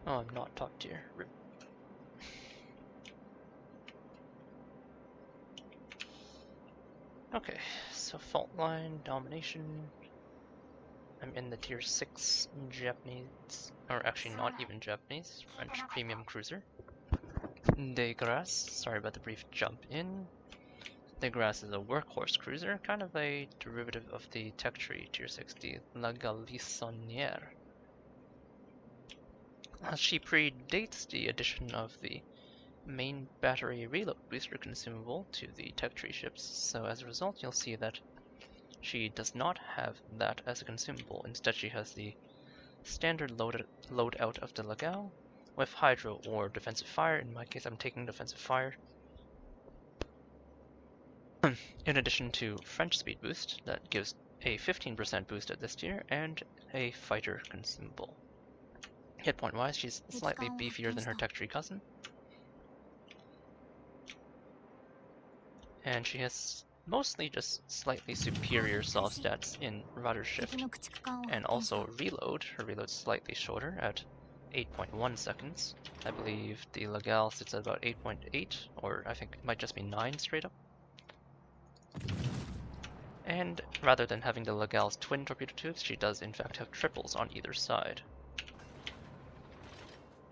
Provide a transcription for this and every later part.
Oh, I'm not top tier. Rip. Okay, so fault line, domination. I'm in the tier 6 Japanese, or actually not even Japanese, French premium cruiser. De Grasse, sorry about the brief jump in. De Grasse is a workhorse cruiser, kind of a derivative of the tech tree tier 60, La Galissonniere. She predates the addition of the main battery reload booster consumable to the tech tree ships, so as a result you'll see that she does not have that as a consumable. Instead she has the standard load out of the Legal with hydro or defensive fire. In my case I'm taking defensive fire. In addition to French speed boost that gives a 15% boost at this tier and a fighter consumable. Hit point wise she's slightly beefier than her tech tree cousin. And she has mostly just slightly superior soft stats in rudder shift and also reload. Her reload's slightly shorter at 8.1 seconds. I believe the Legal sits at about 8.8, or I think it might just be 9 straight up. And rather than having the Legal's twin torpedo tubes, she does in fact have triples on either side.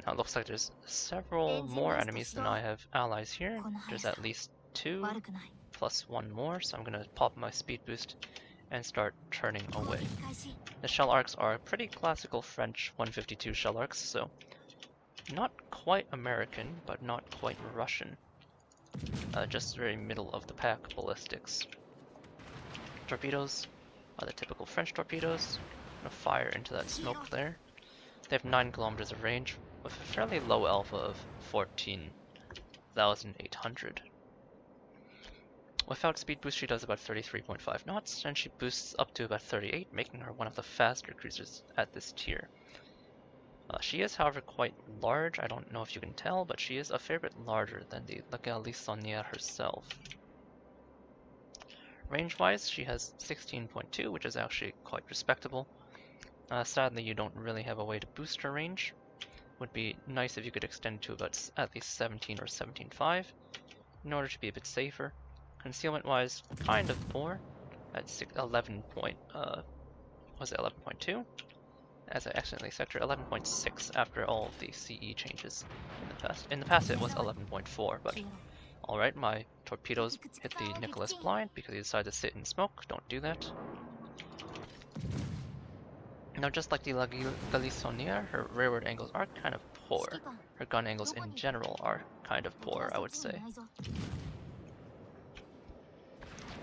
Now it looks like there's several more enemies than I have allies here. There's at least 2 plus 1 more, so I'm gonna pop my speed boost and start turning away. The shell arcs are pretty classical French 152 shell arcs, so not quite American, but not quite Russian. Just very middle of the pack ballistics. Torpedoes are the typical French torpedoes. I'm gonna fire into that smoke there. They have 9 kilometers of range with a fairly low alpha of 14,800. Without speed boost she does about 33.5 knots, and she boosts up to about 38, making her one of the faster cruisers at this tier. She is however quite large. I don't know if you can tell, but she is a fair bit larger than the Galissonniere herself. Range-wise, she has 16.2, which is actually quite respectable. Sadly, you don't really have a way to boost her range. Would be nice if you could extend to about at least 17 or 17.5 in order to be a bit safer. Concealment-wise, kind of poor at 11.2? As I accidentally sector 11.6 after all of the CE changes in the past. In the past it was 11.4, but alright, my torpedoes hit the Nicholas blind because he decided to sit in smoke. Don't do that. Now just like the Galissonniere, her rearward angles are kind of poor. Her gun angles in general are kind of poor, I would say.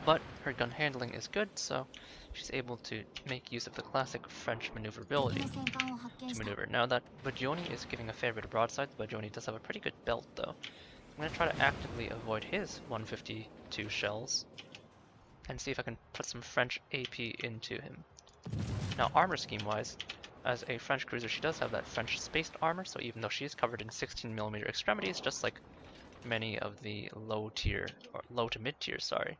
But her gun handling is good, so she's able to make use of the classic French maneuverability to maneuver. Now that Budyonny is giving a fair bit of broadside, Budyonny does have a pretty good belt though. I'm going to try to actively avoid his 152 shells and see if I can put some French AP into him. Now armor scheme wise, as a French cruiser she does have that French spaced armor, so even though she is covered in 16mm extremities, just like many of the low tier, or low to mid tier, sorry,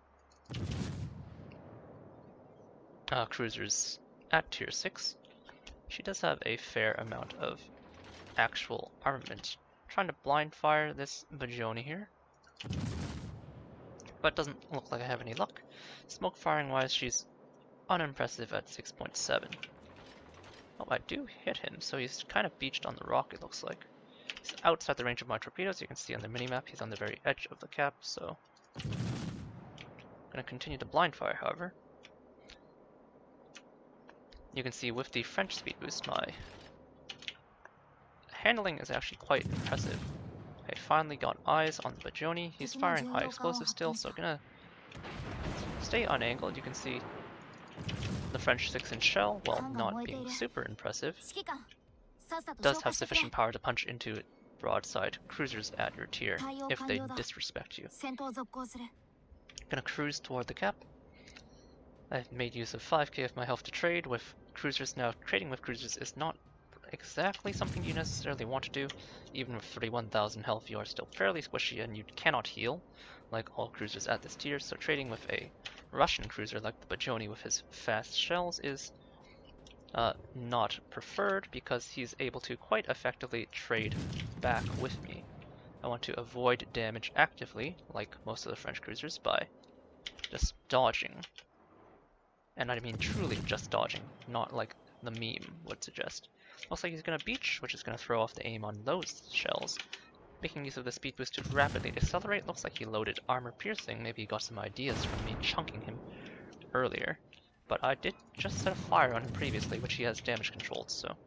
cruisers at tier 6, she does have a fair amount of actual armament. Trying to blind fire this Budyonny here, but doesn't look like I have any luck. Smoke firing wise she's unimpressive at 6.7. Oh, I do hit him, so he's kind of beached on the rock it looks like. He's outside the range of my torpedoes. You can see on the minimap he's on the very edge of the cap, so I'm going to continue to blind fire however. You can see with the French speed boost my handling is actually quite impressive. I finally got eyes on the Budyonny. He's firing high explosive still, so I'm gonna stay unangled. You can see the French 6-inch shell, while not being super impressive, does have sufficient power to punch into broadside cruisers at your tier if they disrespect you. Gonna cruise toward the cap. I've made use of 5k of my health to trade with cruisers. Now, trading with cruisers is not exactly something you necessarily want to do. Even with 31,000 health, you are still fairly squishy and you cannot heal, like all cruisers at this tier, so trading with a Russian cruiser like the Budyonny with his fast shells is not preferred because he's able to quite effectively trade back with me. I want to avoid damage actively, like most of the French cruisers, by just dodging. And I mean truly just dodging, not like the meme would suggest. Looks like he's going to beach, which is going to throw off the aim on those shells. Making use of the speed boost to rapidly accelerate. Looks like he loaded armor piercing. Maybe he got some ideas from me chunking him earlier. But I did just set a fire on him previously, which he has damage controlled, so I'm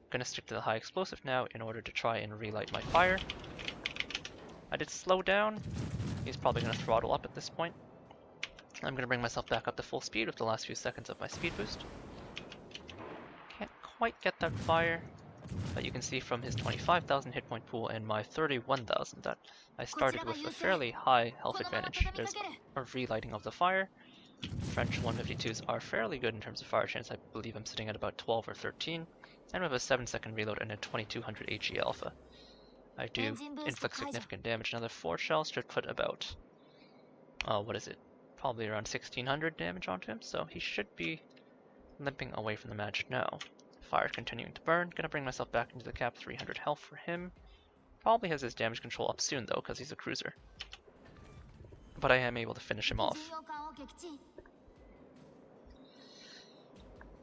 gonna stick to the high explosive now in order to try and relight my fire. I did slow down. He's probably gonna throttle up at this point. I'm gonna bring myself back up to full speed with the last few seconds of my speed boost. Can't quite get that fire, but you can see from his 25,000 hit point pool and my 31,000 that I started with a fairly high health advantage. There's a relighting of the fire. French 152s are fairly good in terms of fire chance. I believe I'm sitting at about 12 or 13, and with a 7-second reload and a 2200 HE alpha. I do inflict significant damage. Another 4 shells should put about, what is it? Probably around 1600 damage onto him, so he should be limping away from the match now. Fire continuing to burn. Gonna bring myself back into the cap. 300 health for him. Probably has his damage control up soon though, because he's a cruiser. But I am able to finish him off.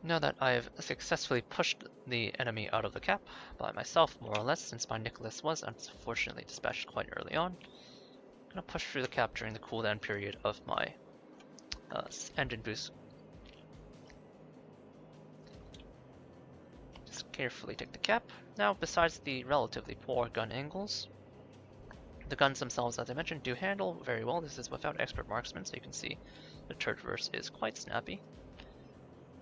Now that I've successfully pushed the enemy out of the cap by myself, more or less, since my Nicholas was unfortunately dispatched quite early on, I'm gonna push through the cap during the cooldown period of my engine boost. Just carefully take the cap. Now, besides the relatively poor gun angles, the guns themselves, as I mentioned, do handle very well. This is without expert marksman, so you can see the turret reverse is quite snappy,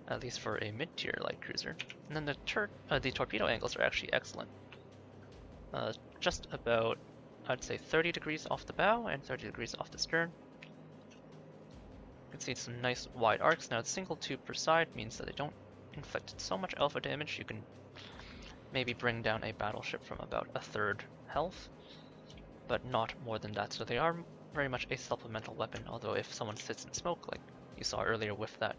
at least for a mid-tier light cruiser. And then the torpedo angles are actually excellent. Just about, I'd say, 30 degrees off the bow and 30 degrees off the stern. You can see some nice wide arcs. Now, single tube per side means that they don't inflict so much alpha damage. You can maybe bring down a battleship from about a third health, but not more than that. So they are very much a supplemental weapon, although if someone sits in smoke, like you saw earlier with that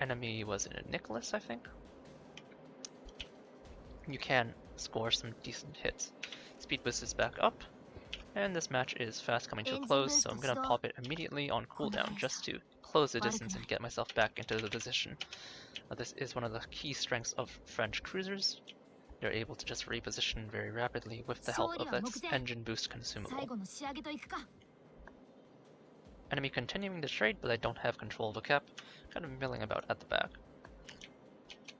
enemy was in a Nicholas, I think, you can score some decent hits. Speed boost is back up, and this match is fast coming to a close, so I'm going to pop it immediately on cooldown just to close the distance and get myself back into the position. This is one of the key strengths of French cruisers. They're able to just reposition very rapidly with the help of that engine boost consumable. Enemy continuing the trade, but I don't have control of the cap, kind of milling about at the back.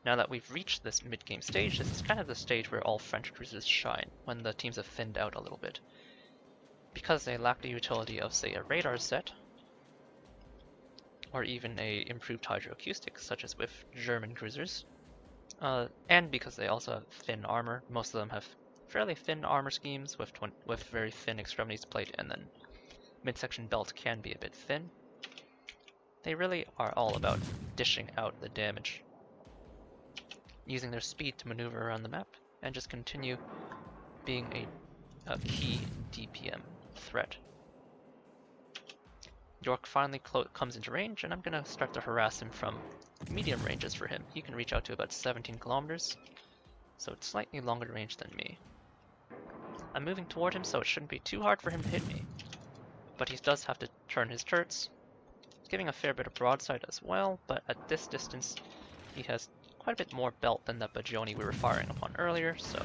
Now that we've reached this mid-game stage, this is kind of the stage where all French cruisers shine, when the teams have thinned out a little bit. Because they lack the utility of, say, a radar set, or even a improved hydroacoustic, such as with German cruisers, and because they also have thin armor. Most of them have fairly thin armor schemes with very thin extremities plate, and then midsection belt can be a bit thin. They really are all about dishing out the damage, using their speed to maneuver around the map, and just continue being a key DPM threat. York finally comes into range, and I'm going to start to harass him from medium ranges for him. He can reach out to about 17 kilometers, so it's slightly longer range than me. I'm moving toward him, so it shouldn't be too hard for him to hit me. But he does have to turn his turrets. He's giving a fair bit of broadside as well, but at this distance he has quite a bit more belt than that Budyonny we were firing upon earlier, so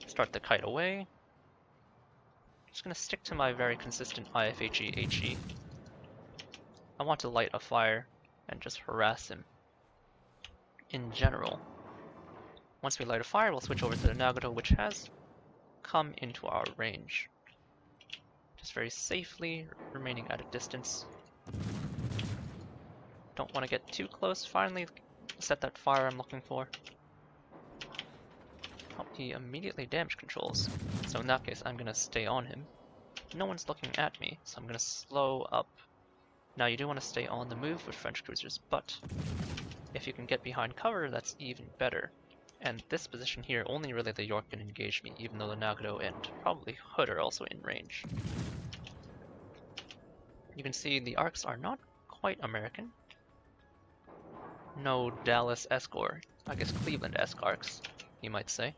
start the kite away. Just gonna stick to my very consistent IFHE HE. I want to light a fire and just harass him in general. Once we light a fire, we'll switch over to the Nagato, which has come into our range. Just very safely remaining at a distance. Don't want to get too close. Finally set that fire I'm looking for. Oh, he immediately damage controls. So in that case, I'm going to stay on him. No one's looking at me, so I'm going to slow up. Now you do want to stay on the move with French cruisers, but if you can get behind cover, that's even better. And this position here, only really the York can engage me, even though the Nagato and probably Hood are also in range. You can see the arcs are not quite American. no Dallas-esque, or I guess Cleveland-esque arcs, you might say.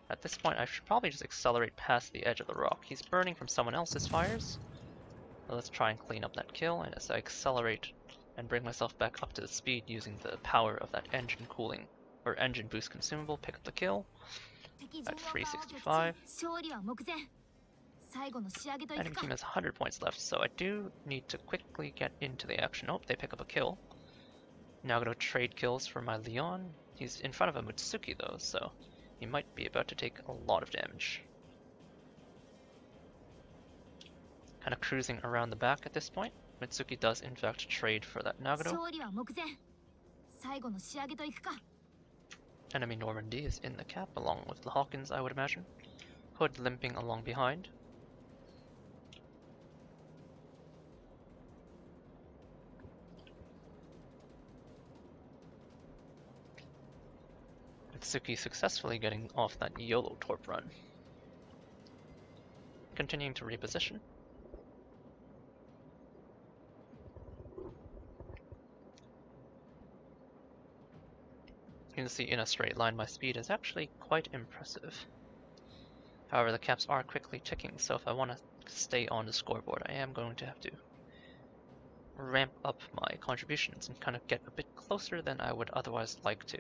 At this point, I should probably just accelerate past the edge of the rock. He's burning from someone else's fires. So let's try and clean up that kill, and as I accelerate and bring myself back up to the speed using the power of that engine cooling, or engine boost consumable, pick up the kill at 365. Enemy team has 100 points left, so I do need to quickly get into the action. Oh, they pick up a kill. Now I'm going to trade kills for my Leon. He's in front of a Mutsuki though, so he might be about to take a lot of damage. Kind of cruising around the back at this point. Mitsuki does in fact trade for that Nagano. Enemy Normandy is in the cap along with the Hawkins, I would imagine. Hood limping along behind. Mitsuki successfully getting off that YOLO torp run. Continuing to reposition. You can see in a straight line my speed is actually quite impressive. However, the caps are quickly ticking, so if I want to stay on the scoreboard, I am going to have to ramp up my contributions and kind of get a bit closer than I would otherwise like to.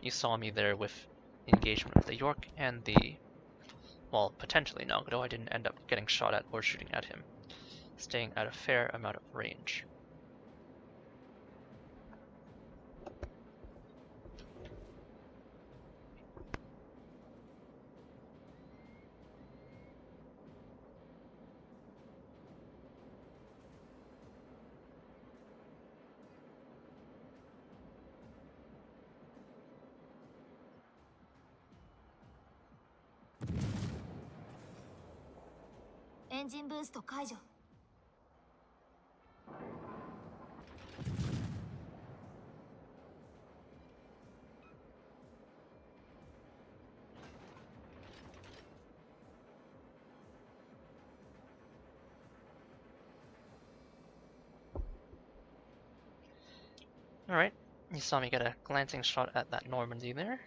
You saw me there with engagement with the York and the, well, potentially Nagano. I didn't end up getting shot at or shooting at him, staying at a fair amount of range. Engine boost 解除. Alright, you saw me get a glancing shot at that Normandy there.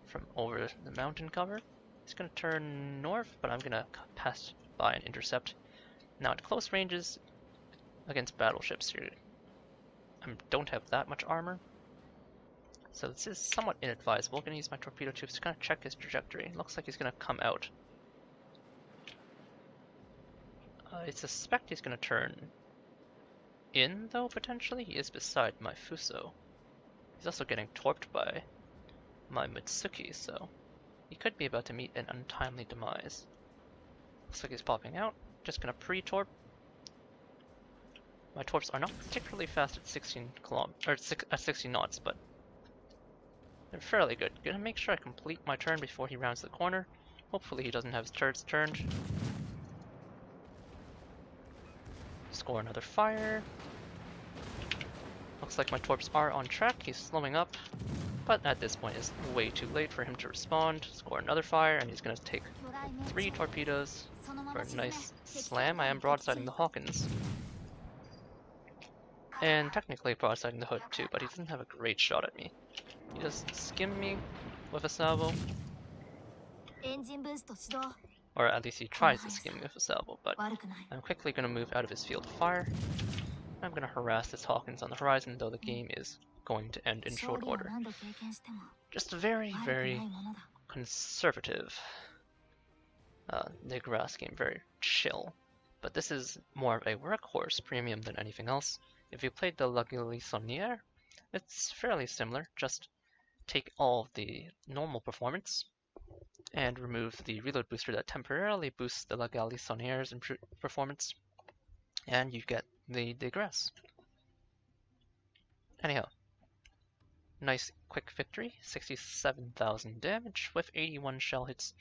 From over the mountain cover. He's going to turn north, but I'm going to pass by and intercept. Now at close ranges against battleships here, I don't have that much armor. So this is somewhat inadvisable. I'm going to use my torpedo tubes to kind of check his trajectory. Looks like he's going to come out. I suspect he's going to turn in, though, potentially. He is beside my Fuso. He's also getting torped by my Mitsuki, so he could be about to meet an untimely demise. Looks like he's popping out. Just gonna pre-torp. My torps are not particularly fast at 16 knots, but they're fairly good. Gonna make sure I complete my turn before he rounds the corner. Hopefully he doesn't have his turrets turned. Score another fire. Looks like my torps are on track. He's slowing up, but at this point it's way too late for him to respond. Score another fire, and he's going to take 3 torpedoes for a nice slam. I am broadsiding the Hawkins. And technically broadsiding the Hood too, but he doesn't have a great shot at me. He just skimmed me with a salvo. Or at least he tries to skim me with a salvo, but I'm quickly going to move out of his field of fire. I'm going to harass this Hawkins on the horizon, though the game is going to end in short order. Just a very, very conservative the Grasse game, very chill. But this is more of a Workhorse premium than anything else. If you played the Galissonniere, it's fairly similar. Just take all of the normal performance and remove the reload booster that temporarily boosts the Galissonniere's performance, and you get the Grasse. Anyhow, nice quick victory, 67,000 damage with 81 shell hits,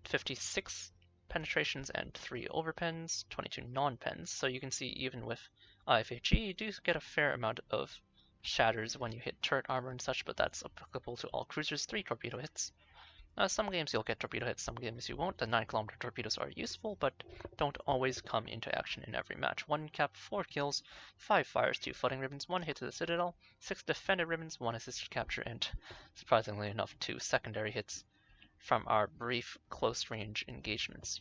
56 penetrations and 3 overpens, 22 non-pens. So you can see even with IFHE you do get a fair amount of shatters when you hit turret armor and such, but that's applicable to all cruisers. 3 torpedo hits. Some games you'll get torpedo hits, some games you won't. The 9km torpedoes are useful, but don't always come into action in every match. 1 cap, 4 kills, 5 fires, 2 flooding ribbons, 1 hit to the citadel, 6 defended ribbons, 1 assisted capture, and surprisingly enough, 2 secondary hits from our brief close-range engagements.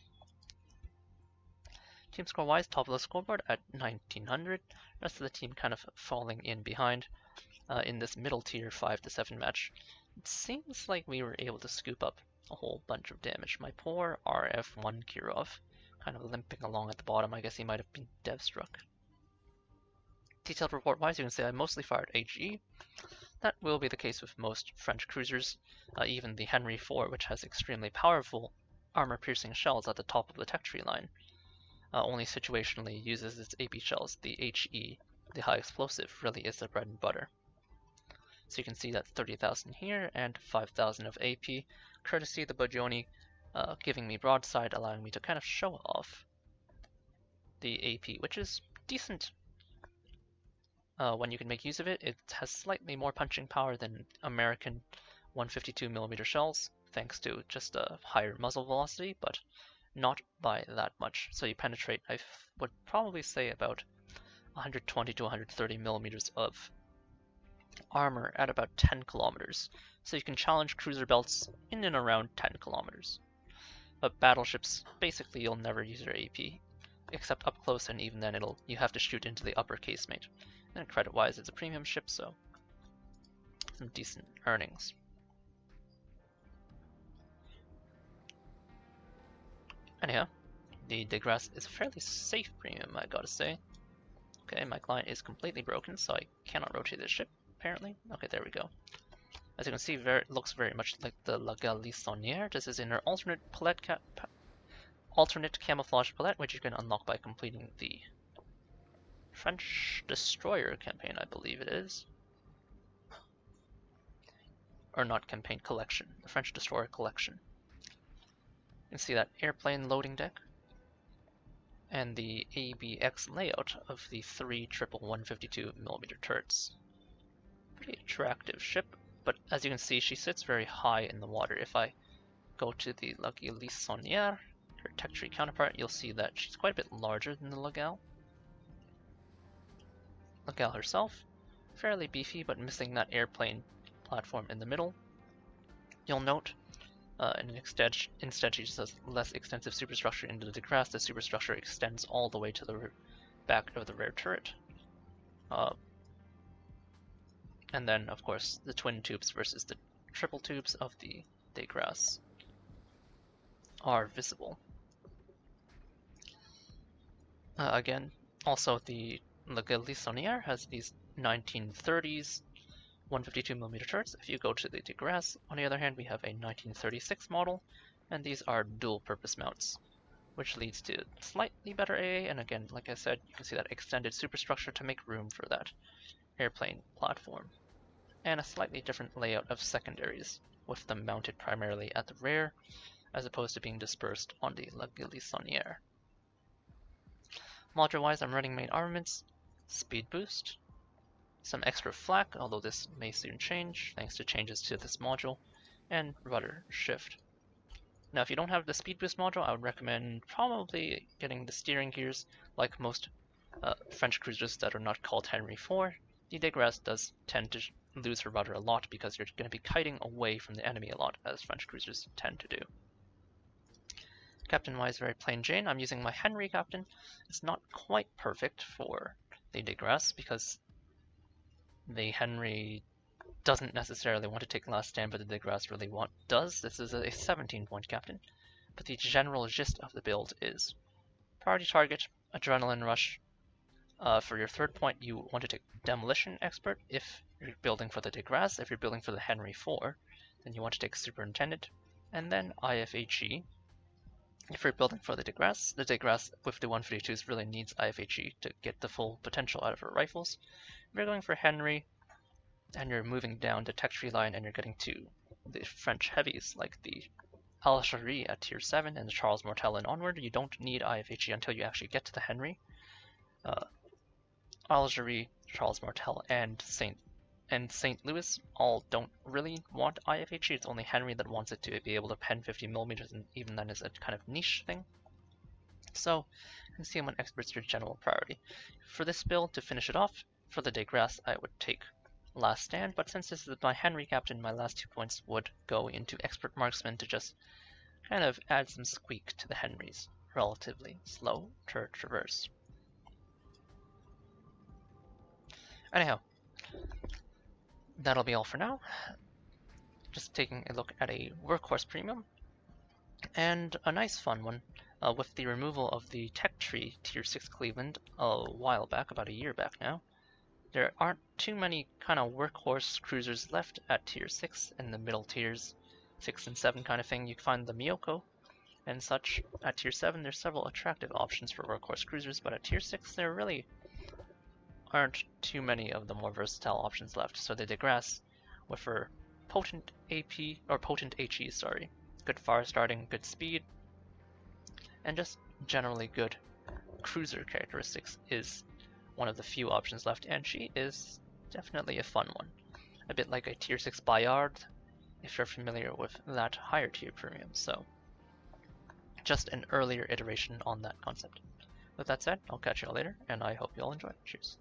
Team score-wise, top of the scoreboard at 1900. Rest of the team kind of falling in behind in this middle tier 5 to 7 match. It seems like we were able to scoop up a whole bunch of damage. My poor RF1 Kirov, kind of limping along at the bottom. I guess he might have been dev struck. Detailed report-wise, you can see I mostly fired HE. That will be the case with most French cruisers, even the Henry IV, which has extremely powerful armor-piercing shells at the top of the tech tree line. Only situationally uses its AP shells. The HE, the high explosive, really is the bread and butter. So you can see that 30,000 here and 5,000 of AP, courtesy of the Budyonny giving me broadside, allowing me to kind of show off the AP, which is decent when you can make use of it. It has slightly more punching power than American 152mm shells, thanks to just a higher muzzle velocity, but not by that much. So you penetrate, I would probably say, about 120 to 130mm of armor at about 10 kilometers, so you can challenge cruiser belts in and around 10 kilometers. But battleships, basically you'll never use your AP, except up close, and even then you have to shoot into the upper casemate. And credit-wise, it's a premium ship, so some decent earnings. Anyhow, the Grasse is a fairly safe premium, I gotta say. Okay, my client is completely broken, so I cannot rotate this ship. Apparently. Okay, there we go. As you can see, it looks very much like the Galissonniere. This is in her alternate camouflage palette, which you can unlock by completing the French destroyer campaign, I believe it is. Or not campaign, collection. The French destroyer collection. You can see that airplane loading deck and the ABX layout of the 3 triple 152mm turrets. Pretty attractive ship, but as you can see, she sits very high in the water. If I go to the Galissonniere, her tech tree counterpart, you'll see that she's quite a bit larger than the Legal. Legal herself, fairly beefy, but missing that airplane platform in the middle. You'll note, instead she just has less extensive superstructure into the Grasse. The superstructure extends all the way to the back of the rear turret. And then, of course, the twin tubes versus the triple tubes of the Grasse are visible. Again, also the Galissonniere has these 1930s 152mm turrets. If you go to the Grasse, on the other hand, we have a 1936 model, and these are dual-purpose mounts, which leads to slightly better AA, and again, like I said, you can see that extended superstructure to make room for that airplane platform, and a slightly different layout of secondaries, with them mounted primarily at the rear, as opposed to being dispersed on the Galissonniere. Module-wise, I'm running main armaments, speed boost, some extra flak, although this may soon change thanks to changes to this module, and rudder shift. Now if you don't have the speed boost module, I would recommend probably getting the steering gears. Like most French cruisers that are not called Henry IV, the Grasse does tend to lose her rudder a lot because you're going to be kiting away from the enemy a lot, as French cruisers tend to do. Captain-wise, very plain Jane. I'm using my Henry captain. It's not quite perfect for the Grasse because the Henry doesn't necessarily want to take last stand, but the Grasse really does. This is a 17-point captain, but the general gist of the build is priority target, adrenaline rush. For your third point, you want to take demolition expert if you're building for the Grasse. If you're building for the Henry IV, then you want to take superintendent, and then IFHE. If you're building for the Grasse with the 152s really needs IFHE to get the full potential out of her rifles. If you're going for Henry, and you're moving down the tech tree line and you're getting to the French heavies like the Algerie at tier 7 and the Charles Martel and onward, you don't need IFHE until you actually get to the Henry. Algerie, Charles Martel, and St. and St. Louis all don't really want IFHE. It's only Henry that wants it to be able to pen 50mm, and even then is a kind of niche thing. So, concealment experts are general priority. For this build, to finish it off, for the de Grasse, I would take Last Stand, but since this is my Henry captain, my last 2 points would go into Expert Marksman to just kind of add some squeak to the Henry's relatively slow turret traverse. Anyhow, that'll be all for now. Just taking a look at a Workhorse premium, and a nice fun one. With the removal of the Tech Tree Tier 6 Cleveland a while back, about a year back now, there aren't too many kind of Workhorse cruisers left at Tier 6 in the middle tiers, 6 and 7 kind of thing. You can find the Miyoko and such. At Tier 7 there's several attractive options for Workhorse cruisers, but at Tier 6 there really aren't too many of the more versatile options left, so the de Grasse with her potent AP, or potent HE, sorry, good fire starting, good speed, and just generally good cruiser characteristics is one of the few options left, and she is definitely a fun one. A bit like a Tier 6 Bayard, if you're familiar with that higher tier premium, so just an earlier iteration on that concept. With that said, I'll catch you all later, and I hope you all enjoy. Cheers.